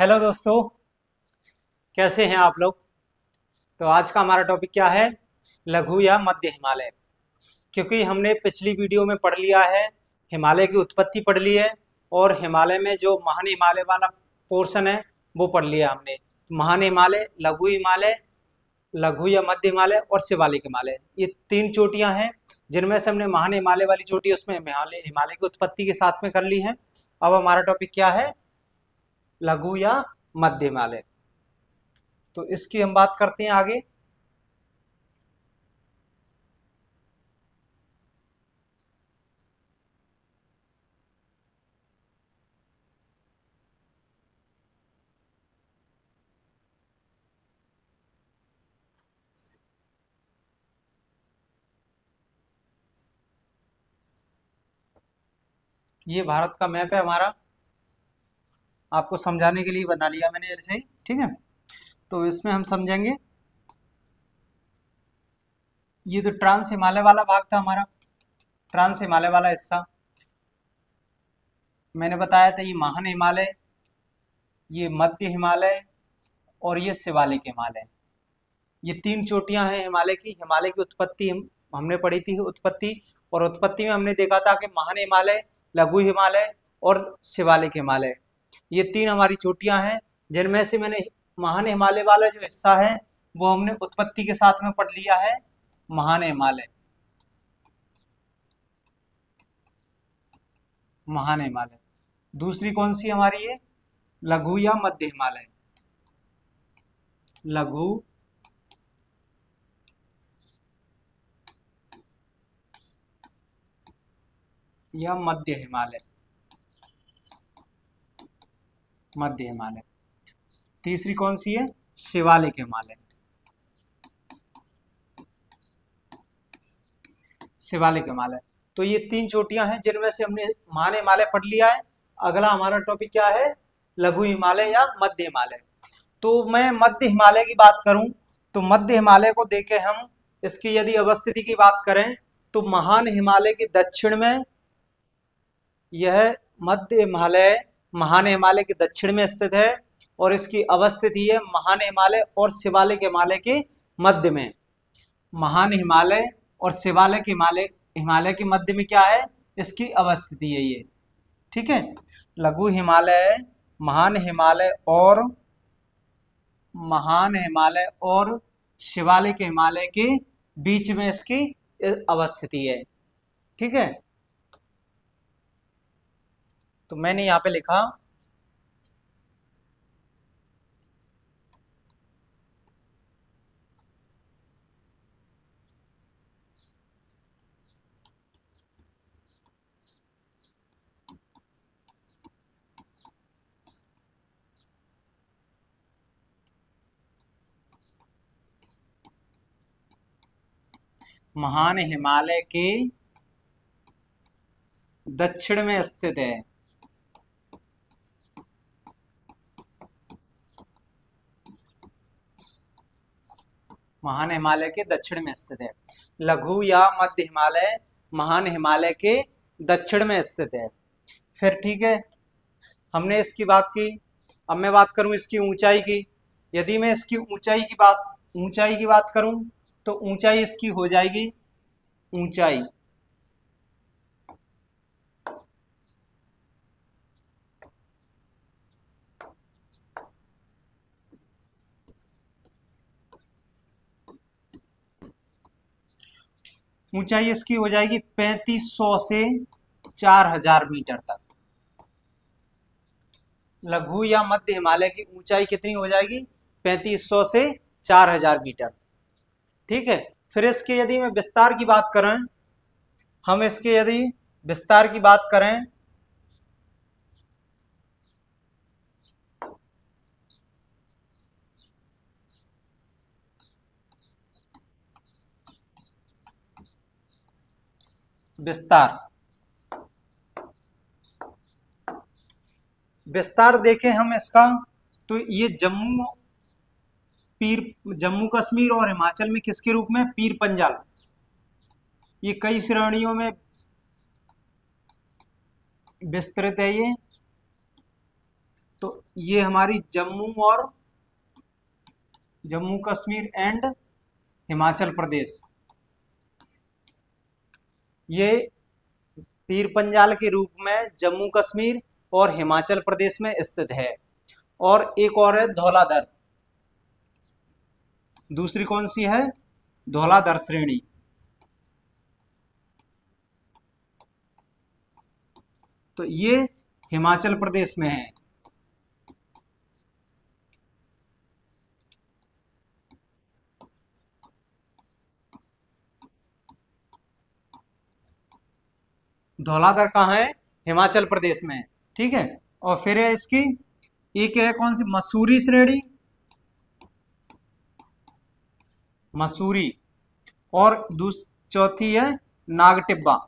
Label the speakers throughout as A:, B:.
A: Hello दोस्तों, कैसे हैं आप लोग। तो आज का हमारा टॉपिक क्या है? लघु या मध्य हिमालय। क्योंकि हमने पिछली वीडियो में पढ़ लिया है, हिमालय की उत्पत्ति पढ़ ली है और हिमालय में जो महान हिमालय वाला पोर्शन है वो पढ़ लिया हमने। महान हिमालय, लघु या मध्य हिमालय और शिवालिक हिमालय, ये तीन चोटियां हैं जिनमें से हमने महान हिमालय वाली चोटी उसमें हिमालय हिमालय की उत्पत्ति के साथ में कर ली है। अब हमारा टॉपिक क्या है? लघु या मध्य हिमालय। तो इसकी हम बात करते हैं आगे। ये भारत का मैप है हमारा, आपको समझाने के लिए बना लिया मैंने ऐसे ही, ठीक है। तो इसमें हम समझेंगे, ये तो ट्रांस हिमालय वाला भाग था हमारा, ट्रांस हिमालय वाला हिस्सा मैंने बताया था। ये महान हिमालय, ये मध्य हिमालय और ये शिवालिक हिमालय, ये तीन चोटियां हैं हिमालय की। हिमालय की उत्पत्ति हमने पढ़ी थी उत्पत्ति, और उत्पत्ति में हमने देखा था कि महान हिमालय, लघु हिमालय और शिवालिक हिमालय, ये तीन हमारी चोटियां हैं जिनमें से मैंने महान हिमालय वाला जो हिस्सा है वो हमने उत्पत्ति के साथ में पढ़ लिया है, महान हिमालय, महान हिमालय। दूसरी कौन सी हमारी है? लघु या मध्य हिमालय, लघु या मध्य हिमालय, मध्य हिमालय। तीसरी कौन सी है? शिवालिक हिमालय, शिवालिक हिमालय। तो ये तीन चोटियां हैं जिनमें से हमने महान हिमालय पढ़ लिया है। अगला हमारा टॉपिक क्या है? लघु हिमालय या मध्य हिमालय। तो मैं मध्य हिमालय की बात करूं तो मध्य हिमालय को देखें हम, इसकी यदि अवस्थिति की बात करें तो महान हिमालय के दक्षिण में यह मध्य हिमालय, महान हिमालय के दक्षिण में स्थित है और इसकी अवस्थिति है महान हिमालय और शिवालिक हिमालय के मध्य में। महान हिमालय और शिवालिक हिमालय, हिमालय के मध्य में क्या है? इसकी अवस्थिति है ये, ठीक है। लघु हिमालय, महान हिमालय और शिवालिक हिमालय के बीच में इसकी अवस्थिति है, ठीक है। तो मैंने यहाँ पे लिखा महान हिमालय के दक्षिण में स्थित है, महान हिमालय के दक्षिण में स्थित है। लघु या मध्य हिमालय महान हिमालय के दक्षिण में स्थित है। फिर ठीक है, हमने इसकी बात की। अब मैं बात करूं इसकी ऊंचाई की। यदि मैं इसकी ऊंचाई की बात करूं तो ऊंचाई इसकी हो जाएगी, ऊंचाई ऊंचाई इसकी हो जाएगी 3500 से 4000 मीटर तक। लघु या मध्य हिमालय की ऊंचाई कितनी हो जाएगी? 3500 से 4000 मीटर, ठीक है। फिर इसके यदि मैं विस्तार की बात करें, हम इसके यदि विस्तार की बात करें विस्तार विस्तार देखें हम इसका, तो ये जम्मू कश्मीर और हिमाचल में किसके रूप में? पीर पंजाल। ये कई श्रेणियों में विस्तृत है ये, तो ये हमारी जम्मू कश्मीर एंड हिमाचल प्रदेश, ये पीर पंजाल के रूप में जम्मू कश्मीर और हिमाचल प्रदेश में स्थित है। और एक और है धौलाधर, दूसरी कौन सी है, धौलाधर श्रेणी, तो ये हिमाचल प्रदेश में है। धौलाधर कहाँ है, हिमाचल प्रदेश में है। ठीक है, और फिर है इसकी एक है कौन सी, मसूरी श्रेणी, मसूरी, और चौथी है नागटिब्बा।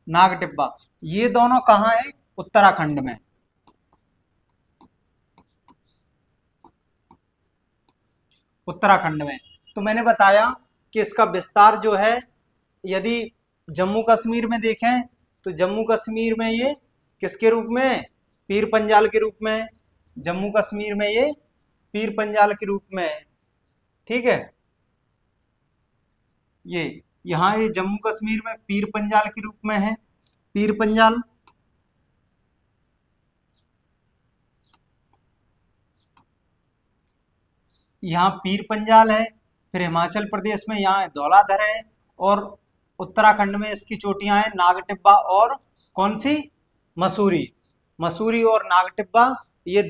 A: नागटिब्बा ये दोनों कहाँ है, उत्तराखंड में। उत्तराखंड में। तो मैंने बताया कि इसका विस्तार जो है, यदि जम्मू कश्मीर में देखें तो जम्मू कश्मीर में ये किसके रूप में, पीर पंजाल के रूप में, जम्मू कश्मीर में ये पीर पंजाल के रूप में है। ठीक है, ये यहाँ ये जम्मू कश्मीर में पीर पंजाल के रूप में है, पीर पंजाल। यहाँ पीर पंजाल है, फिर हिमाचल प्रदेश में यहाँ धौलाधर है, और उत्तराखंड में इसकी चोटियां हैं नागटिब्बा और कौन सी, मसूरी। मसूरी और नागटिब्बा ये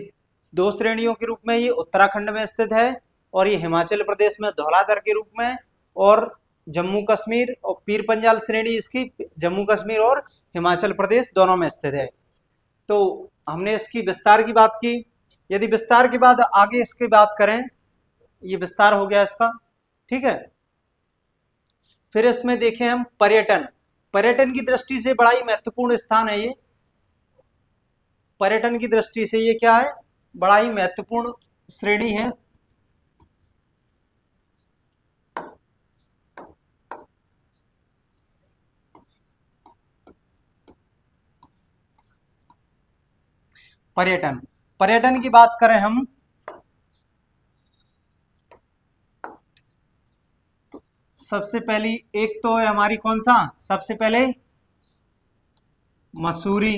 A: दो श्रेणियों के रूप में ये उत्तराखंड में स्थित है, और ये हिमाचल प्रदेश में धौलाधर के रूप में, और जम्मू कश्मीर और पीर पंजाल श्रेणी इसकी जम्मू कश्मीर और हिमाचल प्रदेश दोनों में स्थित है। तो हमने इसकी विस्तार की बात की। यदि विस्तार के बाद आगे इसकी बात करें, ये विस्तार हो गया इसका। ठीक है, फिर इसमें देखें हम पर्यटन। पर्यटन की दृष्टि से बड़ा ही महत्वपूर्ण स्थान है ये। पर्यटन की दृष्टि से ये क्या है, बड़ा ही महत्वपूर्ण श्रेणी है। पर्यटन, पर्यटन की बात करें हम, सबसे पहली एक तो है हमारी कौन सा, सबसे पहले मसूरी।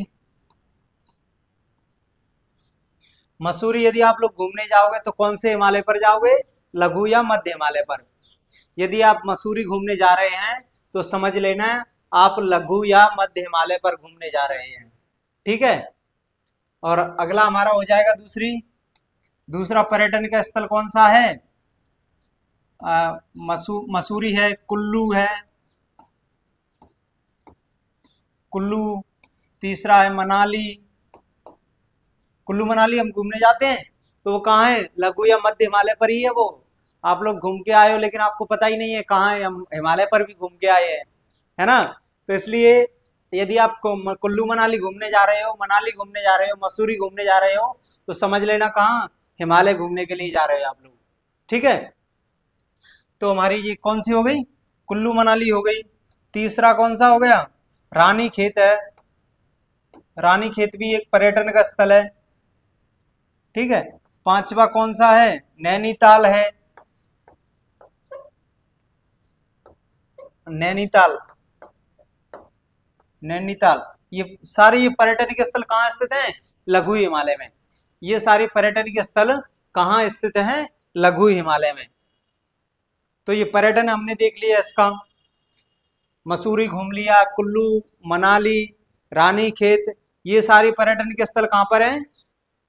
A: मसूरी यदि आप लोग घूमने जाओगे तो कौन से हिमालय पर जाओगे, लघु या मध्य हिमालय पर। यदि आप मसूरी घूमने जा रहे हैं तो समझ लेना आप लघु या मध्य हिमालय पर घूमने जा रहे हैं। ठीक है, और अगला हमारा हो जाएगा दूसरा पर्यटन का स्थल कौन सा है, मसूरी है, कुल्लू है, कुल्लू। तीसरा है मनाली। कुल्लू मनाली हम घूमने जाते हैं तो वो कहाँ है, लघु या मध्य हिमालय पर ही है। वो आप लोग घूम के आए हो लेकिन आपको पता ही नहीं है कहाँ है, हम हिमालय पर भी घूम के आए हैं, है ना। तो इसलिए यदि आप कुल्लू मनाली घूमने जा रहे हो, मनाली घूमने जा रहे हो, मसूरी घूमने जा रहे हो, तो समझ लेना कहाँ, हिमालय घूमने के लिए जा रहे हो आप लोग। ठीक है, तो हमारी ये कौन सी हो गई, कुल्लू मनाली हो गई। तीसरा कौन सा हो गया, रानी खेत है। रानी खेत भी एक पर्यटन का स्थल है। ठीक है, पांचवा कौन सा है, नैनीताल है। नैनीताल, नैनीताल, ये सारे ये पर्यटनिक स्थल कहाँ स्थित हैं, लघु हिमालय में। ये सारे पर्यटनिक स्थल कहाँ स्थित हैं, लघु हिमालय में। तो ये पर्यटन हमने देख लिया इसका, मसूरी घूम लिया, कुल्लू, मनाली, रानी खेत, ये सारी पर्यटन के स्थल कहाँ पर हैं,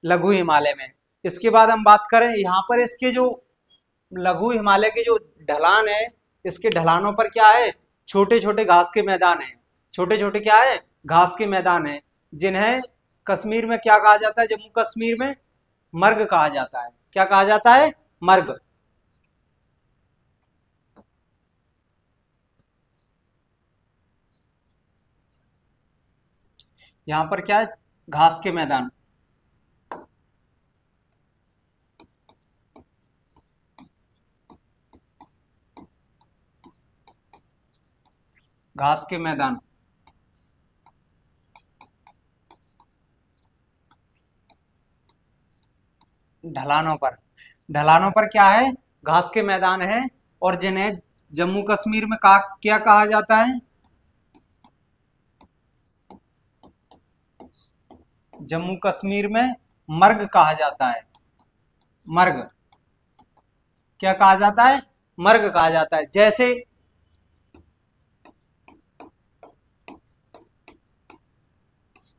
A: लघु हिमालय में। इसके बाद हम बात करें यहाँ पर इसके जो लघु हिमालय के जो ढलान है, इसके ढलानों पर क्या है, छोटे छोटे घास के मैदान है। छोटे छोटे क्या है, घास के मैदान है, जिन्हें कश्मीर में क्या कहा जाता है, जम्मू कश्मीर में मर्ग कहा जाता है। क्या कहा जाता है, मर्ग। यहाँ पर क्या है, घास के मैदान। घास के मैदान। ढलानों पर। ढलानों पर क्या है, घास के मैदान है, और जिन्हें जम्मू कश्मीर में क्या कहा जाता है, जम्मू कश्मीर में मर्ग कहा जाता है। मर्ग क्या कहा जाता है, मर्ग कहा जाता है। जैसे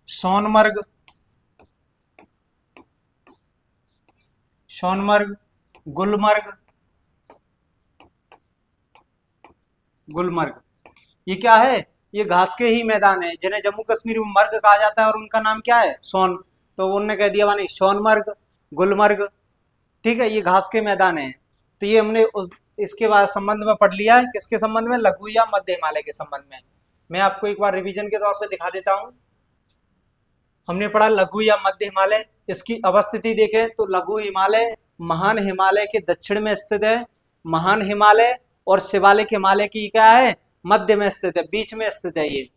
A: सोनमर्ग, सोनमर्ग, गुलमर्ग, गुलमर्ग, ये क्या है, ये घास के ही मैदान है जिन्हें जम्मू कश्मीर में मर्ग कहा जाता है, और उनका नाम क्या है, सोन। तो उन्होंने कह दिया मानी सोनमर्ग, गुलमर्ग, ठीक है, ये घास के मैदान है। तो ये हमने इसके बाद संबंध में पढ़ लिया है, किसके संबंध में, लघु या मध्य हिमालय के संबंध में। मैं आपको एक बार रिवीजन के तौर पे दिखा देता हूँ। हमने पढ़ा लघु या मध्य हिमालय, इसकी अवस्थिति देखें तो लघु हिमालय महान हिमालय के दक्षिण में स्थित है, महान हिमालय और शिवालिक हिमालय की क्या है, मध्य में स्थित है, बीच में स्थित है ये।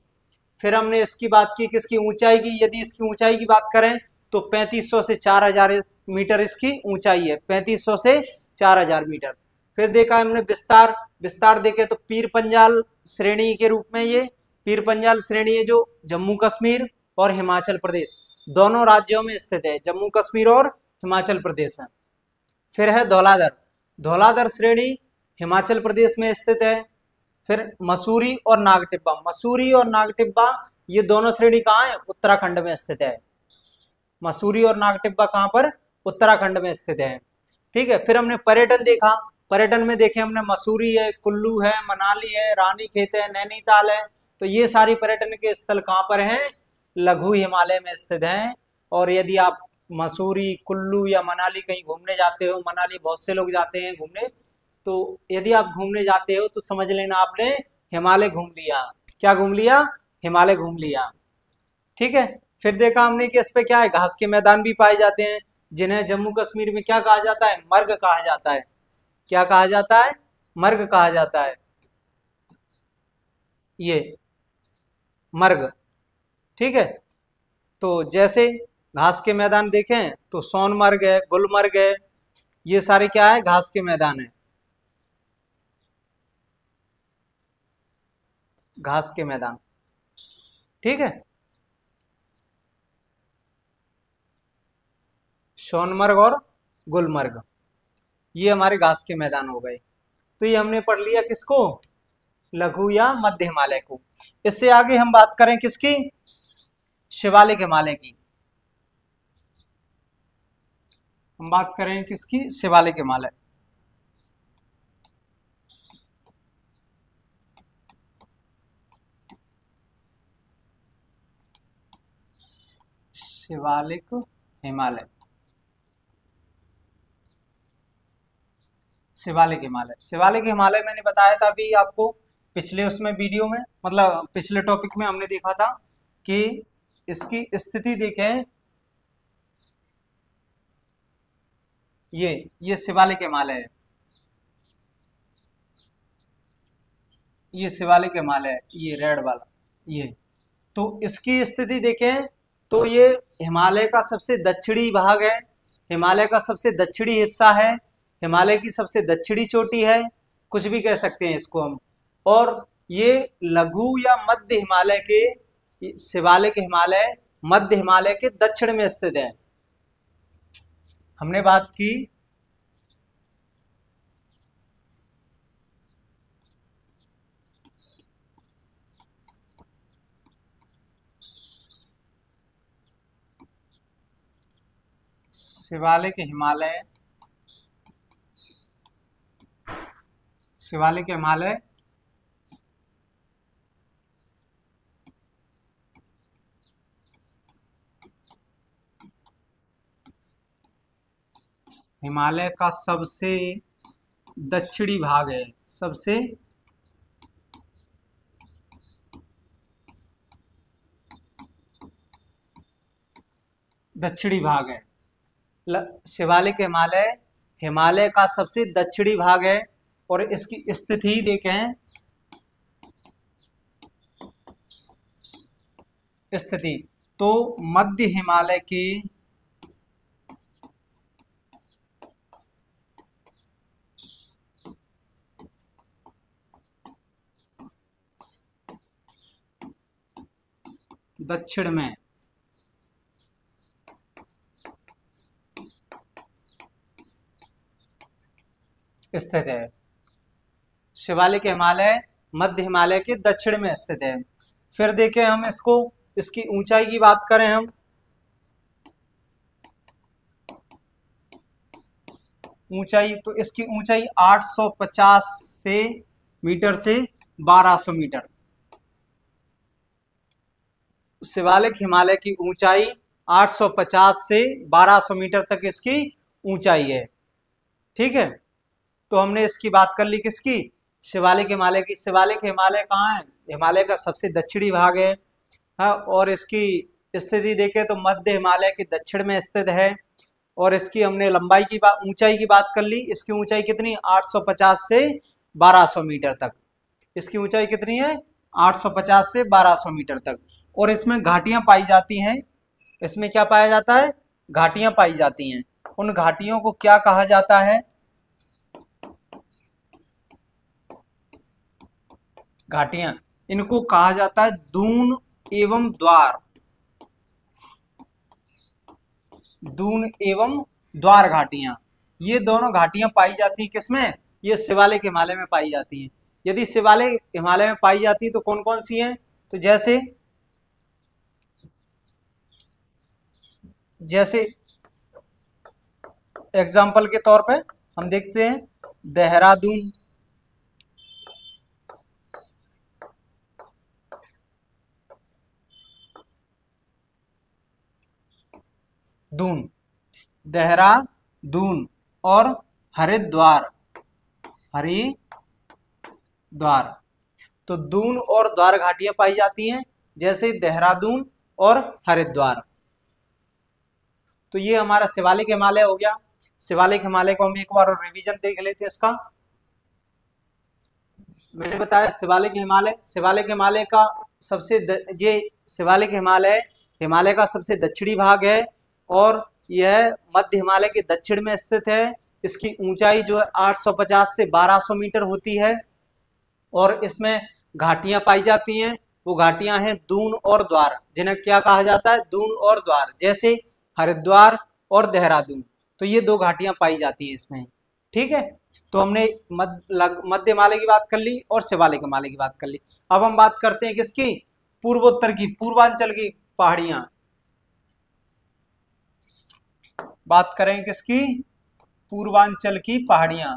A: फिर हमने इसकी बात की किसकी ऊंचाई की, यदि इसकी ऊंचाई की बात करें तो 3500 से 4000 मीटर इसकी ऊंचाई है, 3500 से 4000 मीटर। फिर देखा हमने विस्तार, विस्तार देखे तो पीर पंजाल श्रेणी के रूप में, ये पीर पंजाल श्रेणी है जो जम्मू कश्मीर और हिमाचल प्रदेश दोनों राज्यों में स्थित है, जम्मू कश्मीर और हिमाचल प्रदेश में। फिर है धौलाधर, धौलाधर श्रेणी हिमाचल प्रदेश में स्थित है। फिर मसूरी और नागटिब्बा, मसूरी और नागटिब्बा ये दोनों श्रेणी कहाँ है, उत्तराखंड में स्थित है। मसूरी और नागटिब्बा कहाँ पर, उत्तराखंड में स्थित है, ठीक है। फिर हमने पर्यटन देखा, पर्यटन में देखे हमने मसूरी है, कुल्लू है, मनाली है, रानीखेत है, नैनीताल है। तो ये सारी पर्यटन के स्थल कहाँ पर हैं, लघु हिमालय में स्थित हैं। और यदि आप मसूरी, कुल्लू या मनाली कहीं घूमने जाते हो, मनाली बहुत से लोग जाते हैं घूमने, तो यदि आप घूमने जाते हो तो समझ लेना आपने हिमालय घूम लिया। क्या घूम लिया, हिमालय घूम लिया, ठीक है। फिर देखा हमने कि इस पे क्या है, घास के मैदान भी पाए जाते हैं, जिन्हें जम्मू कश्मीर में क्या कहा जाता है, मर्ग कहा जाता है। क्या कहा जाता है, मर्ग कहा जाता है, ये मर्ग, ठीक है। तो जैसे घास के मैदान देखें तो सोनमर्ग है, गुलमर्ग है, ये सारे क्या है, घास के मैदान है, घास के मैदान, ठीक है। सोनमर्ग और गुलमर्ग ये हमारे घास के मैदान हो गए। तो ये हमने पढ़ लिया किसको, लघु या मध्य हिमालय को। इससे आगे हम बात करें किसकी, शिवालिक हिमालय की। हम बात करें किसकी, शिवालिक हिमालय। शिवालिक हिमालय, शिवालिक हिमालय, शिवालिक हिमालय मैंने बताया था अभी आपको पिछले उसमें वीडियो में, मतलब पिछले टॉपिक में हमने देखा था कि इसकी स्थिति देखें, ये शिवालिक हिमालय है, ये शिवालिक हिमालय है, ये रेड वाला, ये। तो इसकी स्थिति देखें तो ये हिमालय का सबसे दक्षिणी भाग है, हिमालय का सबसे दक्षिणी हिस्सा है, हिमालय की सबसे दक्षिणी चोटी है, कुछ भी कह सकते हैं इसको हम। और ये लघु या मध्य हिमालय के, शिवालिक हिमालय मध्य हिमालय के दक्षिण में स्थित है। हमने बात की शिवालिक हिमालय, शिवालिक हिमालय हिमालय का सबसे दक्षिणी भाग है, सबसे दक्षिणी भाग है। शिवालिक हिमालय हिमालय का सबसे दक्षिणी भाग है, और इसकी स्थिति देखें, स्थिति तो मध्य हिमालय के दक्षिण में स्थित है। शिवालिक हिमालय मध्य हिमालय के दक्षिण में स्थित है। फिर देखें हम इसको, इसकी ऊंचाई की बात करें हम, ऊंचाई तो इसकी ऊंचाई 850 से मीटर से 1200 मीटर। शिवालिक हिमालय की ऊंचाई 850 से 1200 मीटर तक इसकी ऊंचाई है। ठीक है, तो हमने इसकी बात कर ली किसकी, शिवालिक हिमालय की। शिवालिक हिमालय कहाँ है, हिमालय का सबसे दक्षिणी भाग है। हाँ, और इसकी स्थिति देखें तो मध्य हिमालय के दक्षिण में स्थित है। और इसकी हमने लंबाई की बात, ऊंचाई की बात कर ली। इसकी ऊंचाई कितनी, 850 से 1200 मीटर तक। इसकी ऊंचाई कितनी है, 850 से 1200 मीटर तक। और इसमें घाटियां पाई जाती हैं। इसमें क्या पाया जाता है, घाटियां पाई जाती हैं। उन घाटियों को क्या कहा जाता है, घाटियां, इनको कहा जाता है दून एवं द्वार। दून एवं द्वार घाटियां, ये दोनों घाटियां पाई जाती हैं किसमें, ये शिवालिक हिमालय में पाई जाती हैं। यदि शिवालिक हिमालय में पाई जाती है तो कौन कौन सी हैं, तो जैसे जैसे एग्जाम्पल के तौर पे हम देखते हैं देहरादून, दून, देहरादून और हरिद्वार, हरिद्वार। तो दून और द्वार घाटियां पाई जाती हैं, जैसे देहरादून और हरिद्वार। तो ये हमारा शिवालिक हिमालय हो गया। शिवालिक हिमालय को हम एक बार और रिवीजन देख लेते हैं इसका। मैंने बताया शिवालिक हिमालय का सबसे ये शिवालिक हिमालय हिमालय का सबसे दक्षिणी भाग है और यह मध्य हिमालय के दक्षिण में स्थित है। इसकी ऊंचाई जो है 850 से 1200 मीटर होती है और इसमें घाटियां पाई जाती हैं। वो घाटियां हैं दून और द्वार, जिन्हें क्या कहा जाता है, दून और द्वार, जैसे हरिद्वार और देहरादून। तो ये दो घाटियां पाई जाती हैं इसमें। ठीक है, तो हमने मध्य हिमालय की बात कर ली और शिवालिक हिमालय की बात कर ली। अब हम बात करते हैं किसकी, पूर्वोत्तर की, पूर्वांचल की पहाड़ियां। बात करें किसकी, पूर्वांचल की पहाड़ियां।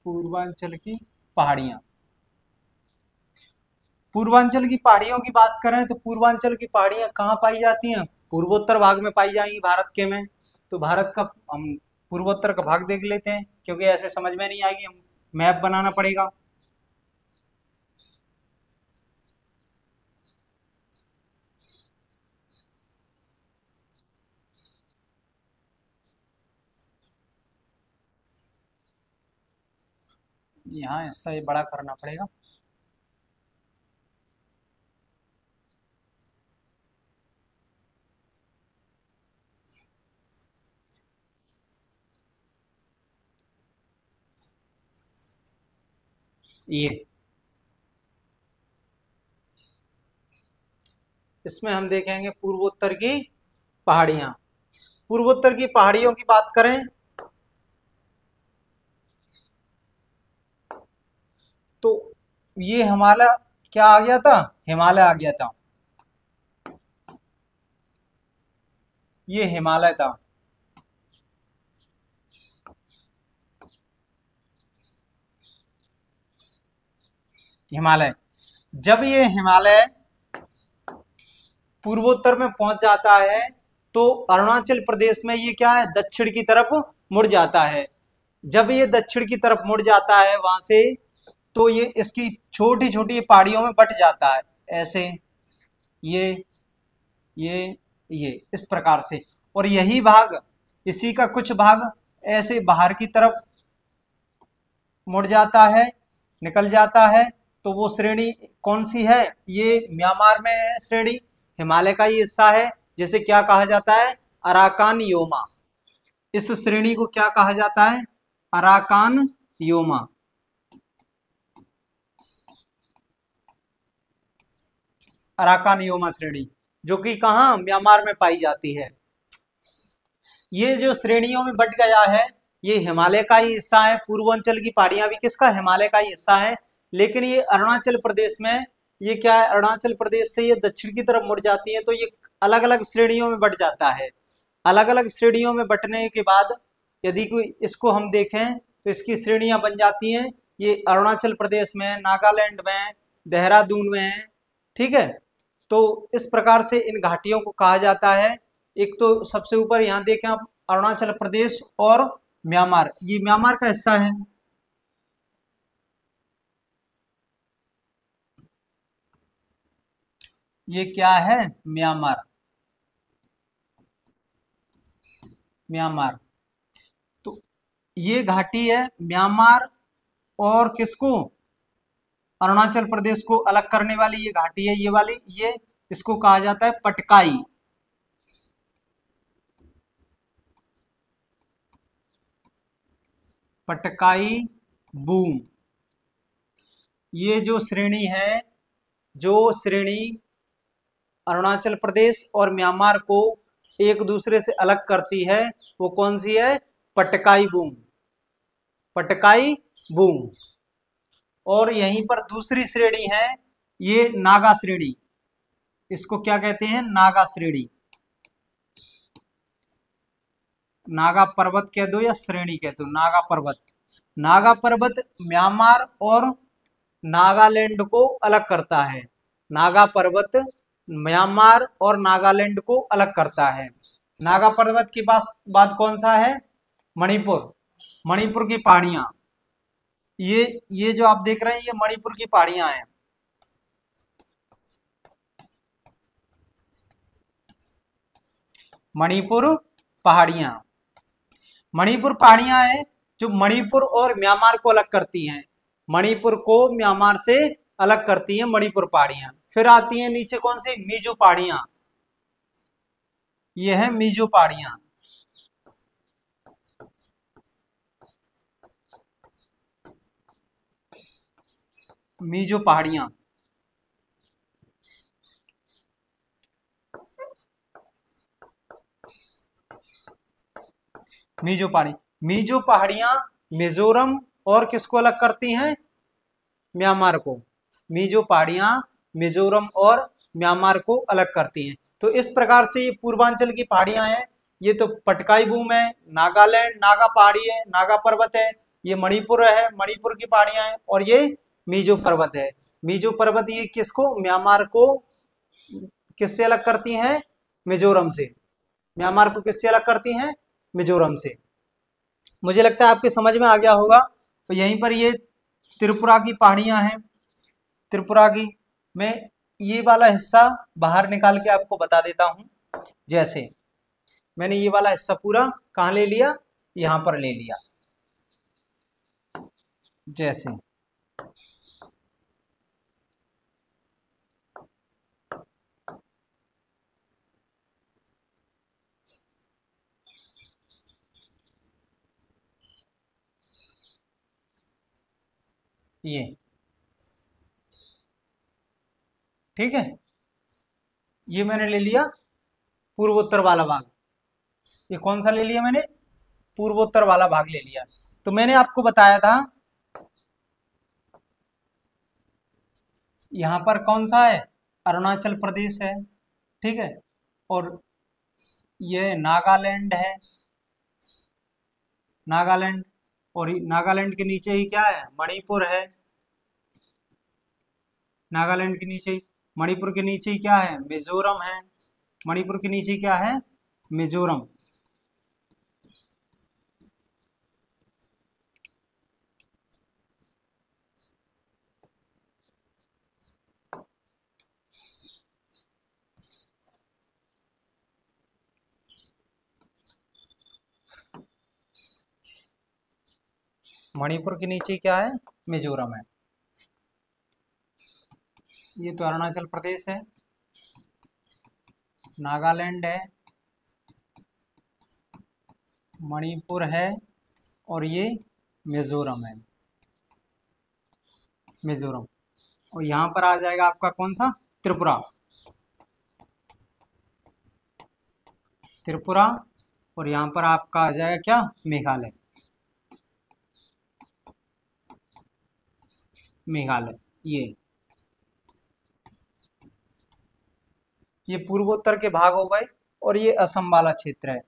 A: पूर्वांचल की पहाड़ियां, पूर्वांचल की पहाड़ियों की बात करें तो पूर्वांचल की पहाड़ियां कहाँ पाई जाती हैं, पूर्वोत्तर भाग में पाई जाएंगी भारत के में। तो भारत का हम पूर्वोत्तर का भाग देख लेते हैं, क्योंकि ऐसे समझ में नहीं आएगी, हम मैप बनाना पड़ेगा। यहाँ हिस्सा ये बड़ा करना पड़ेगा। ये इसमें हम देखेंगे पूर्वोत्तर की पहाड़ियां। पूर्वोत्तर की पहाड़ियों की बात करें तो ये हमारा क्या आ गया था, हिमालय आ गया था। ये हिमालय था, हिमालय। जब ये हिमालय पूर्वोत्तर में पहुंच जाता है तो अरुणाचल प्रदेश में ये क्या है, दक्षिण की तरफ मुड़ जाता है। जब ये दक्षिण की तरफ मुड़ जाता है वहां से, तो ये इसकी छोटी छोटी पहाड़ियों में बट जाता है, ऐसे ये ये इस प्रकार से। और यही भाग, इसी का कुछ भाग ऐसे बाहर की तरफ मुड़ जाता है, निकल जाता है। तो वो श्रेणी कौन सी है, ये म्यांमार में है श्रेणी, हिमालय का ये हिस्सा है, जिसे क्या कहा जाता है, अराकान योमा। इस श्रेणी को क्या कहा जाता है, अराकान योमा, अराकान योमा श्रेणी, जो कि कहाँ, म्यांमार में पाई जाती है। ये जो श्रेणियों में बट गया है, ये हिमालय का ही हिस्सा है। पूर्वांचल की पहाड़ियां भी किसका, हिमालय का ही हिस्सा है। लेकिन ये अरुणाचल प्रदेश में, ये क्या है, अरुणाचल प्रदेश से ये दक्षिण की तरफ मुड़ जाती है, तो ये अलग अलग श्रेणियों में बट जाता है। अलग अलग श्रेणियों में बटने के बाद यदि कोई इसको हम देखें तो इसकी श्रेणियां बन जाती हैं। ये अरुणाचल प्रदेश में, नागालैंड में, देहरादून में है, ठीक है। तो इस प्रकार से इन घाटियों को कहा जाता है। एक तो सबसे ऊपर यहाँ देखें आप, अरुणाचल प्रदेश और म्यांमार, ये म्यांमार का हिस्सा है। ये क्या है, म्यांमार, म्यांमार। तो ये घाटी है म्यांमार और किसको, अरुणाचल प्रदेश को अलग करने वाली ये घाटी है, ये वाली, ये इसको कहा जाता है पटकाई, पटकाई बूम। ये जो श्रेणी है, जो श्रेणी अरुणाचल प्रदेश और म्यांमार को एक दूसरे से अलग करती है, वो कौन सी है, पटकाई बूम, पटकाई बूम। और यहीं पर दूसरी श्रेणी है, ये नागा श्रेणी, इसको क्या कहते हैं, नागा श्रेणी, नागा पर्वत कह दो या श्रेणी कह दो, नागा पर्वत। नागा पर्वत म्यांमार और नागालैंड को अलग करता है। नागा पर्वत म्यांमार और नागालैंड को अलग करता है। नागा पर्वत के बाद कौन सा है, मणिपुर, मणिपुर की पहाड़ियां। ये जो आप देख रहे हैं, ये मणिपुर की पहाड़ियां हैं। मणिपुर पहाड़ियां, मणिपुर पहाड़ियां हैं जो मणिपुर और म्यांमार को अलग करती हैं। मणिपुर को म्यांमार से अलग करती हैं मणिपुर पहाड़ियां। फिर आती हैं नीचे कौन सी, मीजो पहाड़ियां, ये है मीजो पहाड़ियां, मीजो पहाड़ियां। मीजो पहाड़ी, मीजो पहाड़ियां मिजोरम और किसको अलग करती हैं, म्यांमार को। मीजो पहाड़ियां मिजोरम और म्यांमार को अलग करती हैं। तो इस प्रकार से ये पूर्वांचल की पहाड़ियां हैं। ये तो पटकाई बूम है, नागालैंड नागा पहाड़ी है, नागा पर्वत है। ये मणिपुर है, मणिपुर की पहाड़ियां हैं। और ये मीजो पर्वत है। मीजो पर्वत ये किसको, म्यांमार को किससे अलग करती हैं, मिजोरम से। म्यांमार को किससे अलग करती हैं, मिजोरम से। मुझे लगता है आपके समझ में आ गया होगा। तो यहीं पर ये त्रिपुरा की पहाड़ियां हैं। त्रिपुरा की, मैं ये वाला हिस्सा बाहर निकाल के आपको बता देता हूं। जैसे मैंने ये वाला हिस्सा पूरा कहाँ ले लिया, यहां पर ले लिया। जैसे ये, ठीक है, ये मैंने ले लिया पूर्वोत्तर वाला भाग। ये कौन सा ले लिया मैंने, पूर्वोत्तर वाला भाग ले लिया। तो मैंने आपको बताया था यहां पर कौन सा है, अरुणाचल प्रदेश है, ठीक है। और ये नागालैंड है, नागालैंड। और नागालैंड के नीचे ही क्या है, मणिपुर है। नागालैंड के नीचे, मणिपुर के नीचे ही क्या है, मिजोरम है। मणिपुर के नीचे क्या है, मिजोरम। मणिपुर के नीचे क्या है, मिजोरम है। ये तो अरुणाचल प्रदेश है, नागालैंड है, मणिपुर है, और ये मिजोरम है, मिजोरम। और यहाँ पर आ जाएगा आपका कौन सा, त्रिपुरा, त्रिपुरा। और यहाँ पर आपका आ जाएगा क्या, मेघालय, मेघालय। ये पूर्वोत्तर के भाग हो गए। और ये असम वाला क्षेत्र है,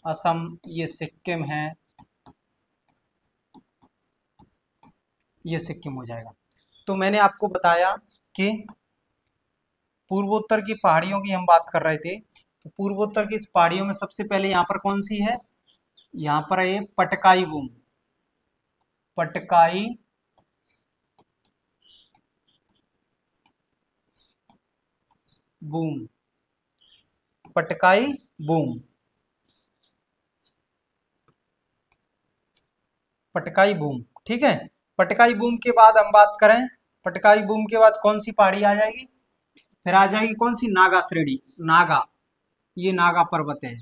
A: असम, ये सिक्किम है, ये सिक्किम हो जाएगा। तो मैंने आपको बताया कि पूर्वोत्तर की पहाड़ियों की हम बात कर रहे थे। तो पूर्वोत्तर की इस पहाड़ियों में सबसे पहले यहाँ पर कौन सी है, यहाँ पर है Patkai boom, Patkai boom, Patkai boom, Patkai boom. ठीक है। पटकाई बूम के बाद हम बात करें, पटकाई बूम के बाद कौन सी पहाड़ी आ जाएगी, फिर आ जाएगी कौन सी, नागा श्रेणी, नागा, ये नागा पर्वत है,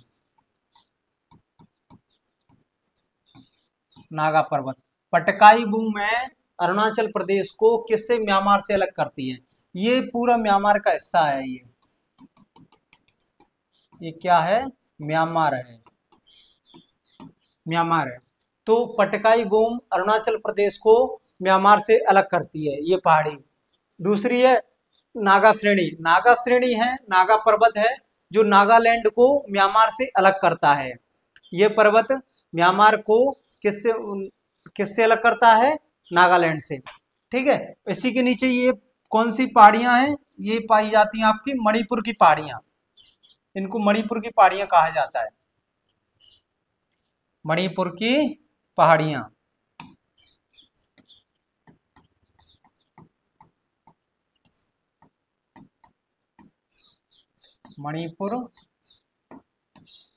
A: नागा पर्वत। पटकाई बूम है, अरुणाचल प्रदेश को किससे, म्यांमार से अलग करती है। ये पूरा म्यांमार का हिस्सा है, ये क्या है, म्यांमार है, म्यांमार है। तो पटकाई बूम अरुणाचल प्रदेश को म्यांमार से अलग करती है ये पहाड़ी। दूसरी है नागा श्रेणी, नागा श्रेणी है, नागा पर्वत है, जो नागालैंड को म्यांमार से अलग करता है। ये पर्वत म्यांमार को किससे किससे अलग करता है, नागालैंड से। ठीक है। इसी के नीचे ये कौन सी पहाड़ियां हैं, ये पाई जाती हैं आपकी मणिपुर की पहाड़ियां, इनको मणिपुर की पहाड़ियां कहा जाता है, मणिपुर की पहाड़ियां। मणिपुर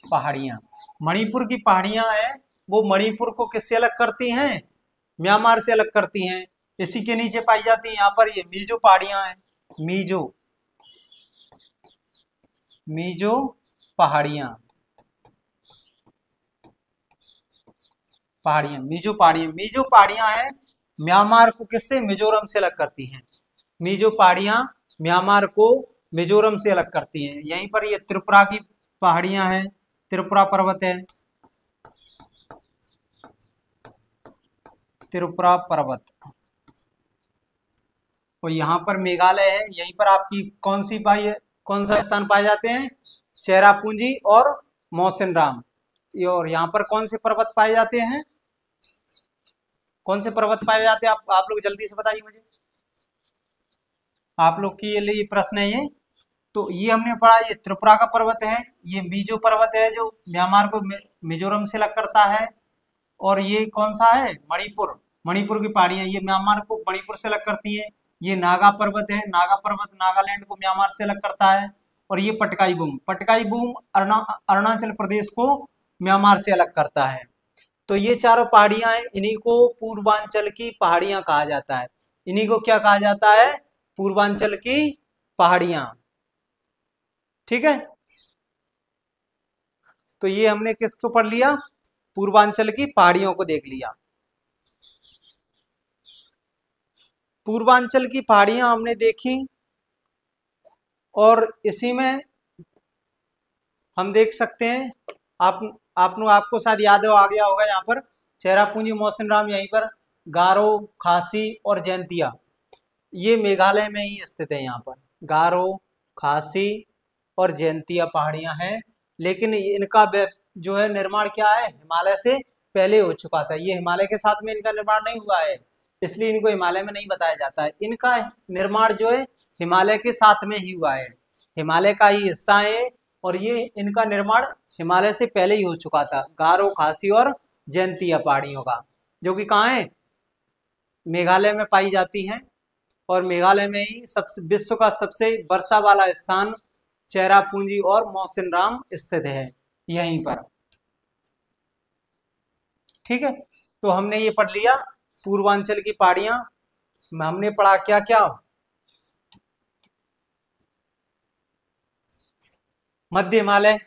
A: पहाड़ियां, मणिपुर की पहाड़ियां हैं, वो मणिपुर को किससे अलग करती हैं, म्यांमार से अलग करती हैं। इसी के नीचे पाई जाती है यहाँ पर ये मीजो पहाड़ियां हैं, मीजो, मीजो पहाड़ियां, पहाड़ियां, मीजो पहाड़ियां, मीजो पहाड़ियां हैं, म्यांमार को किससे, मिजोरम से अलग करती हैं। मीजो पहाड़ियां म्यांमार को मिजोरम से अलग करती हैं। यहीं पर ये त्रिपुरा की पहाड़ियां हैं, त्रिपुरा पर्वत है, त्रिपुरा पर्वत। और यहाँ पर मेघालय है, यहीं पर आपकी कौन सी पाई, कौन सा स्थान पाए जाते हैं, चेरापूंजी और मौसिनराम। और यहाँ पर कौन से पर्वत पाए जाते हैं, कौन से पर्वत पाए जाते हैं, आप लोग जल्दी से बताइए मुझे, आप लोग के लिए प्रश्न है ये। तो ये हमने पढ़ा, ये त्रिपुरा का पर्वत है, ये मीजो पर्वत है जो म्यांमार को मिजोरम से अलग करता है। और ये कौन सा है, मणिपुर, मणिपुर की पहाड़ियां, ये म्यांमार को मणिपुर से अलग करती है। ये नागा पर्वत है, नागा पर्वत नागालैंड को म्यांमार से अलग करता है। और ये पटकाई बूम, पटकाई बूम अरुणाचल प्रदेश को म्यांमार से अलग करता है। तो ये चारों पहाड़ियां हैं, इन्हीं को पूर्वांचल की पहाड़ियां कहा जाता है। इन्हीं को क्या कहा जाता है, पूर्वांचल की पहाड़ियां। ठीक है। तो ये हमने किसको पढ़ लिया, पूर्वांचल की पहाड़ियों को देख लिया। पूर्वांचल की पहाड़ियां हमने देखी। और इसी में हम देख सकते हैं, आपको शायद याद हो, आ गया होगा यहाँ पर चेरापूंजी मौसिनराम, यहीं पर गारो, खासी और जैंतिया, ये मेघालय में ही स्थित है। यहाँ पर गारो, खासी और जैंतिया पहाड़ियां हैं। लेकिन इनका जो है निर्माण क्या है, हिमालय से पहले हो चुका था। ये हिमालय के साथ में इनका निर्माण नहीं हुआ है, इसलिए इनको हिमालय में नहीं बताया जाता है। इनका निर्माण जो है हिमालय के साथ में ही हुआ है, हिमालय का ही हिस्सा है। और ये इनका निर्माण हिमालय से पहले ही हो चुका था, गारो, खासी और जैंतिया पहाड़ियों का, जो कि कहाँ है, मेघालय में पाई जाती हैं। और मेघालय में ही सबसे विश्व का सबसे वर्षा वाला स्थान चेरापूंजी और मौसिनराम स्थित है, यहीं पर। ठीक है। तो हमने ये पढ़ लिया पूर्वांचल की पहाड़ियां। हमने पढ़ा क्या क्या, मध्य हिमालय,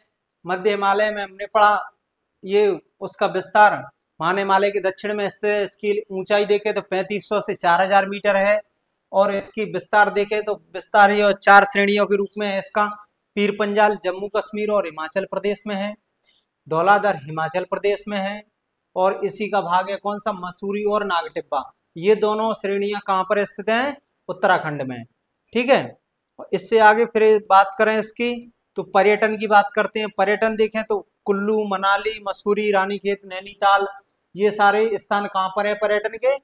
A: मध्य हिमालय में हमने पढ़ा ये उसका विस्तार महान हिमालय के दक्षिण में स्थित है। इसकी ऊंचाई देखे तो 3500 से 4000 मीटर है। और इसकी विस्तार देखे तो विस्तार ये 4 श्रेणियों के रूप में है इसका। पीर पंजाल जम्मू कश्मीर और हिमाचल प्रदेश में है। धौलाधर हिमाचल प्रदेश में है। और इसी का भाग है कौन सा, मसूरी और नागटिब्बा। ये दोनों श्रेणियां कहाँ पर स्थित हैं, उत्तराखंड में। ठीक है, इससे आगे फिर बात करें इसकी तो पर्यटन की बात करते हैं। पर्यटन देखें तो कुल्लू, मनाली, मसूरी, रानीखेत, नैनीताल, ये सारे स्थान कहाँ पर है पर्यटन के,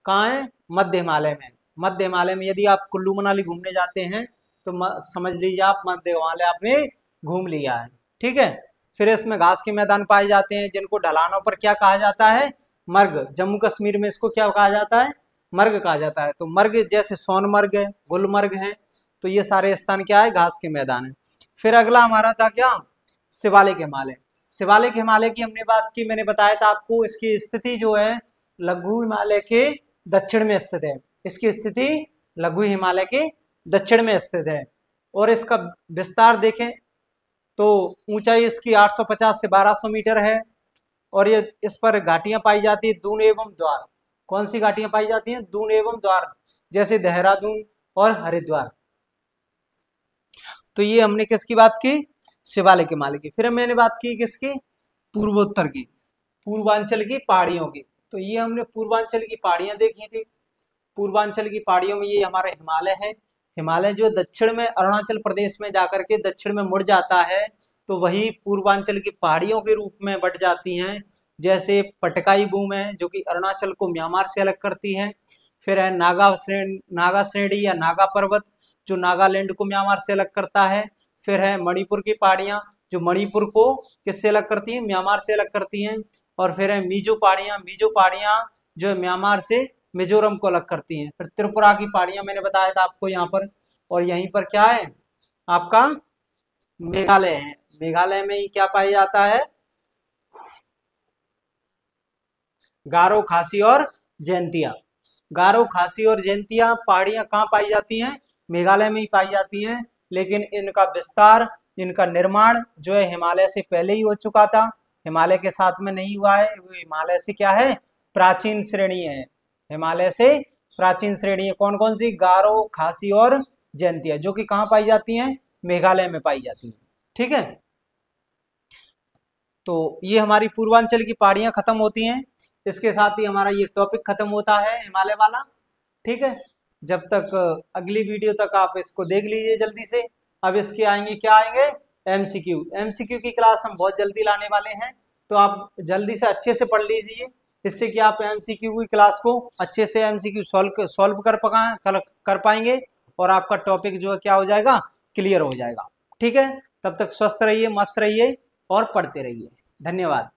A: कहाँ है, मध्य हिमालय में। मध्य हिमालय में यदि आप कुल्लू मनाली घूमने जाते हैं तो समझ लीजिए आप मध्य हिमालय आपने घूम लिया है। ठीक है, फिर इसमें घास के मैदान पाए जाते हैं जिनको ढलानों पर क्या कहा जाता है, मर्ग। जम्मू कश्मीर में इसको क्या कहा जाता है, मर्ग कहा जाता है। तो मर्ग जैसे सोनमर्ग है, गुलमर्ग है, तो ये सारे स्थान क्या है, घास के मैदान है। फिर अगला हमारा था क्या, शिवालिक हिमालय। शिवालिक हिमालय की हमने बात की, मैंने बताया था आपको इसकी स्थिति जो है लघु हिमालय के दक्षिण में स्थित है। इसकी स्थिति लघु हिमालय के दक्षिण में स्थित है। और इसका विस्तार देखें तो ऊंचाई इसकी 850 से 1200 मीटर है। और ये इस पर घाटियां पाई जाती है, दून एवं द्वार। कौन सी घाटियां पाई जाती हैं, दून एवं द्वार, जैसे देहरादून और हरिद्वार। तो ये हमने किसकी बात की, शिवालिक हिमालय की। फिर मैंने बात की किसकी, पूर्वोत्तर की, पूर्वांचल की पहाड़ियों की। तो ये हमने पूर्वांचल की पहाड़ियां देखी थी। पूर्वांचल की पहाड़ियों में ये हमारा हिमालय है। हिमालय जो दक्षिण में अरुणाचल प्रदेश में जाकर के दक्षिण में मुड़ जाता है, तो वही पूर्वांचल की पहाड़ियों के रूप में बट जाती हैं। जैसे पटकाई बूम है जो कि अरुणाचल को म्यांमार से अलग करती है। फिर है नागा श्रेणी या नागा पर्वत जो नागालैंड को म्यांमार से अलग करता है। फिर है मणिपुर की पहाड़ियां जो मणिपुर को किससे अलग करती हैं, म्यांमार से अलग करती हैं। और फिर है मीजो पहाड़ियां जो है म्यांमार से मिजोरम को अलग करती हैं। फिर त्रिपुरा की पहाड़ियां मैंने बताया था आपको यहाँ पर। और यहीं पर क्या है आपका मेघालय है। मेघालय में ही क्या पाया जाता है, गारो, खासी और जयंतिया। गारो, खासी और जयंतिया पहाड़ियां कहाँ पाई जाती हैं, मेघालय में ही पाई जाती हैं। लेकिन इनका विस्तार, इनका निर्माण जो है हिमालय से पहले ही हो चुका था, हिमालय के साथ में नहीं हुआ है। वो हिमालय से क्या है, प्राचीन श्रेणी है। हिमालय से प्राचीन श्रेणी है कौन कौन सी, गारो, खासी और जयंतिया, जो कि कहाँ पाई जाती हैं, मेघालय में पाई जाती हैं। ठीक है, तो ये हमारी पूर्वांचल की पहाड़ियां खत्म होती हैं। इसके साथ ही हमारा ये टॉपिक खत्म होता है हिमालय वाला। ठीक है, जब तक अगली वीडियो तक आप इसको देख लीजिए जल्दी से। अब इसके आएंगे क्या आएंगे, एमसीक्यू। एमसीक्यू की क्लास हम बहुत जल्दी लाने वाले हैं, तो आप जल्दी से अच्छे से पढ़ लीजिए, इससे कि आप एमसीक्यू की क्लास को अच्छे से एमसीक्यू सॉल्व कर पाएंगे और आपका टॉपिक जो है क्या हो जाएगा, क्लियर हो जाएगा। ठीक है, तब तक स्वस्थ रहिए, मस्त रहिए और पढ़ते रहिए। धन्यवाद।